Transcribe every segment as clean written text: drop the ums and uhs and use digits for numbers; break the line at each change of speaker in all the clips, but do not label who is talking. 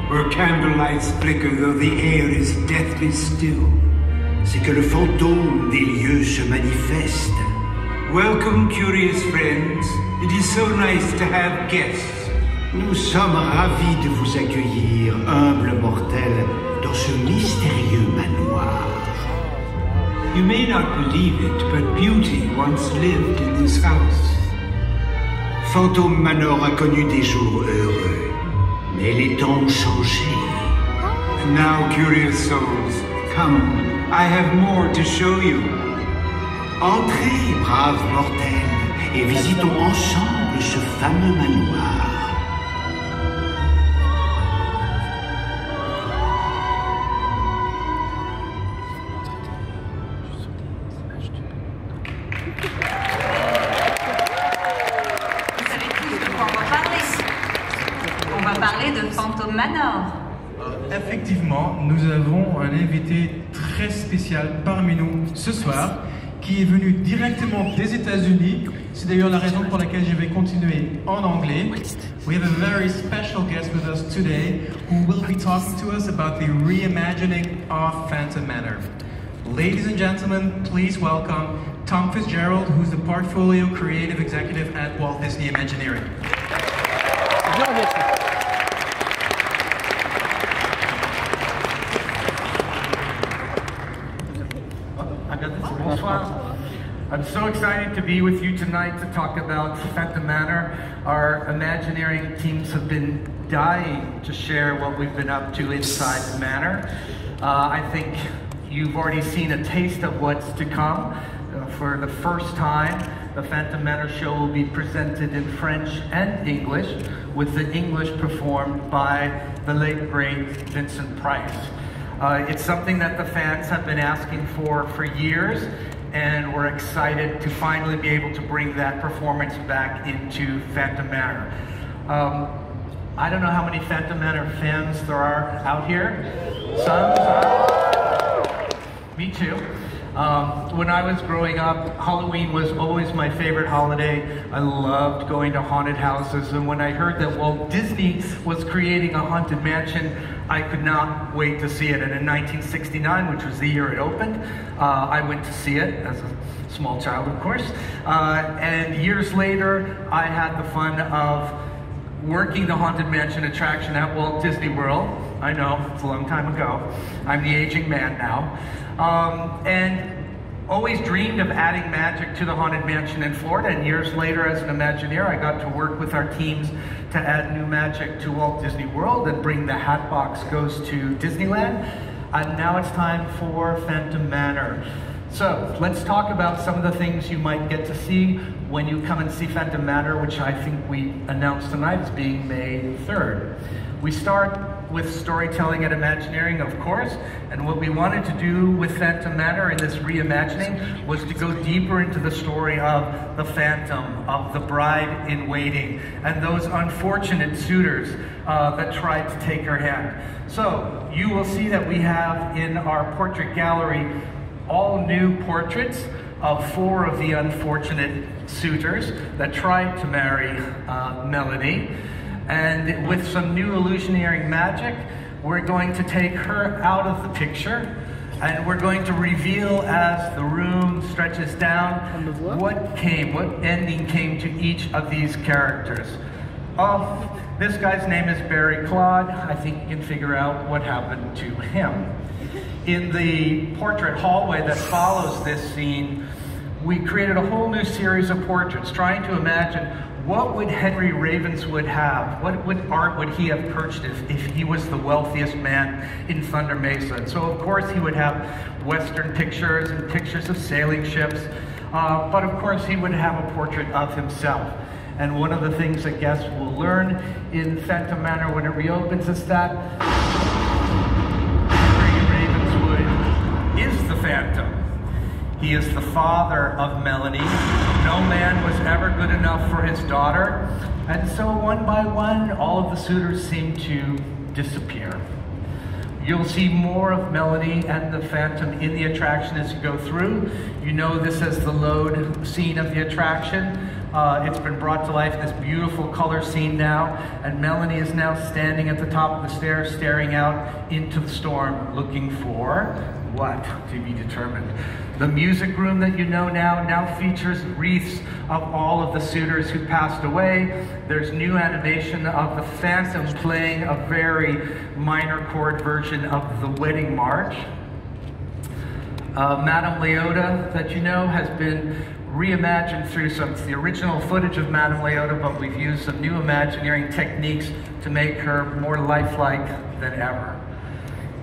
where candlelights flicker though the air is deathly still, c'est que le fantôme des lieux se manifeste. Welcome, curious friends. It is so nice to have guests.
Nous sommes ravis de vous accueillir, humbles mortels, dans ce mystérieux manoir.
You may not believe it, but beauty once lived in this house.
Fantôme Manor a connu des jours heureux, mais les temps ont changé.
And now, curious souls, come, I have more to show you.
Entrez, braves mortels, et visitons ensemble ce fameux manoir.
Manor.
Effectivement, nous avons un invité très spécial parmi nous ce soir qui est venu directement des États-Unis. C'est d'ailleurs la raison pour laquelle je vais continuer en anglais. We have a very special guest with us today who will be talking to us about the reimagining of Phantom Manor. Ladies and gentlemen, please welcome Tom Fitzgerald, who's the Portfolio Creative Executive at Walt Disney Imagineering.
I'm so excited to be with you tonight to talk about Phantom Manor. Our Imagineering teams have been dying to share what we've been up to inside the Manor. I think you've already seen a taste of what's to come. For the first time, the Phantom Manor show will be presented in French and English, with the English performed by the late great Vincent Price. It's something that the fans have been asking for years, and we're excited to finally be able to bring that performance back into Phantom Manor. I don't know how many Phantom Manor fans there are out here. Some? Me too. When I was growing up, Halloween was always my favorite holiday. I loved going to haunted houses, and when I heard that Walt Disney was creating a haunted mansion, I could not wait to see it. And in 1969, which was the year it opened, I went to see it as a small child, of course. And years later, I had the fun of working the Haunted Mansion attraction at Walt Disney World. I know, it's a long time ago. I'm the aging man now. And always dreamed of adding magic to the Haunted Mansion in Florida, and years later as an Imagineer, I got to work with our teams to add new magic to Walt Disney World and bring the Hatbox Ghost to Disneyland. And now it's time for Phantom Manor. So let's talk about some of the things you might get to see when you come and see Phantom Manor, which I think we announced tonight as being May 3rd. We start with storytelling at Imagineering, of course, and what we wanted to do with Phantom Manor in this reimagining was to go deeper into the story of the Phantom, of the bride in waiting, and those unfortunate suitors that tried to take her hand. So you will see that we have in our portrait gallery all new portraits of 4 of the unfortunate suitors that tried to marry Melanie. And with some new illusionary magic, we're going to take her out of the picture, and we're going to reveal as the room stretches down what ending came to each of these characters. This guy's name is Barry Claude. I think you can figure out what happened to him. In the portrait hallway that follows this scene, we created a whole new series of portraits, trying to imagine what would Henry Ravenswood have? What art would he have purchased if he was the wealthiest man in Thunder Mesa? And so of course he would have Western pictures and pictures of sailing ships, but of course he would have a portrait of himself. And one of the things that guests will learn in Phantom Manor when it reopens is that Henry Ravenswood is the Phantom. He is the father of Melanie. No man was ever good enough for his daughter. And so one by one, all of the suitors seem to disappear. You'll see more of Melanie and the Phantom in the attraction as you go through. You know this as the load scene of the attraction. It's been brought to life in this beautiful color scene now, and Melanie is now standing at the top of the stairs, staring out into the storm, looking for what? To be determined. The music room that you know now features wreaths of all of the suitors who passed away. There's new animation of the Phantom playing a very minor chord version of the Wedding March. Madame Leota, that you know, has been reimagined through the original footage of Madame Leota, but we've used some new Imagineering techniques to make her more lifelike than ever.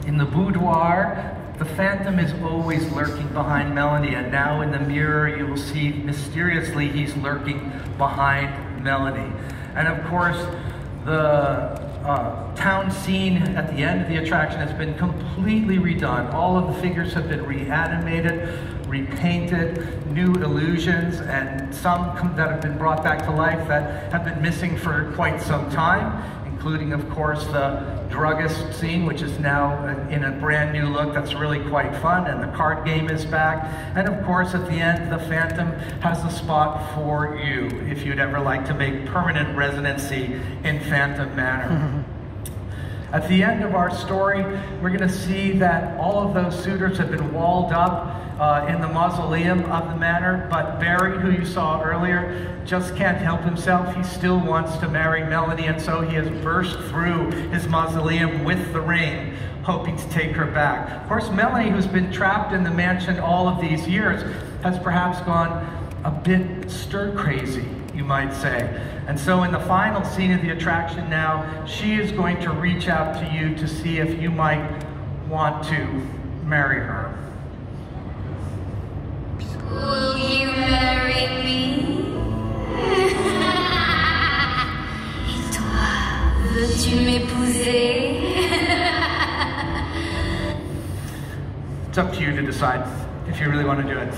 In the boudoir, the Phantom is always lurking behind Melanie, and now in the mirror you will see mysteriously he's lurking behind Melanie. And of course, the town scene at the end of the attraction has been completely redone. All of the figures have been reanimated, repainted, new illusions, and some that have been brought back to life that have been missing for quite some time, including, of course, the druggist scene, which is now in a brand new look that's really quite fun, and the card game is back. And of course, at the end, the Phantom has a spot for you if you'd ever like to make permanent residency in Phantom Manor. At the end of our story, we're going to see that all of those suitors have been walled up in the mausoleum of the manor, but Barry, who you saw earlier, just can't help himself. He still wants to marry Melanie, and so he has burst through his mausoleum with the ring, hoping to take her back. Of course, Melanie, who's been trapped in the mansion all of these years, has perhaps gone a bit stir-crazy, you might say. And so in the final scene of the attraction now, she is going to reach out to you to see if you might want to marry her.
Will you marry me? Et toi, veux-tu m'épouser?
It's up to you to decide if you really want to do it.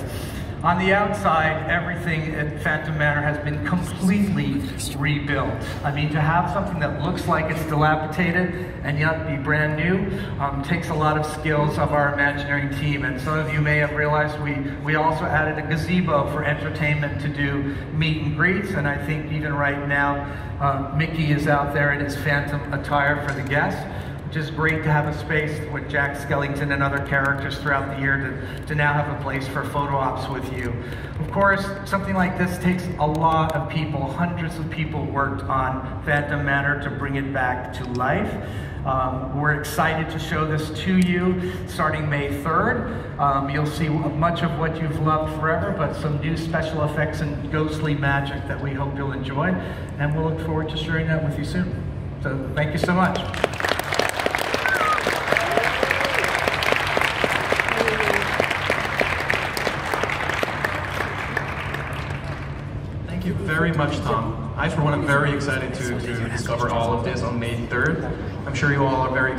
On the outside, everything at Phantom Manor has been completely rebuilt. I mean, to have something that looks like it's dilapidated and yet be brand new takes a lot of skills of our Imagineering team. And some of you may have realized we also added a gazebo for entertainment to do meet and greets. And I think even right now, Mickey is out there in his Phantom attire for the guests, which is great to have a space with Jack Skellington and other characters throughout the year to now have a place for photo ops with you. Of course, something like this takes a lot of people. Hundreds of people worked on Phantom Manor to bring it back to life. We're excited to show this to you starting May 3rd. You'll see much of what you've loved forever, but some new special effects and ghostly magic that we hope you'll enjoy. And we'll look forward to sharing that with you soon. So thank you so much.
Thank you very much, Tom. I, for one, am very excited to discover all of this on May 3rd. I'm sure you all are very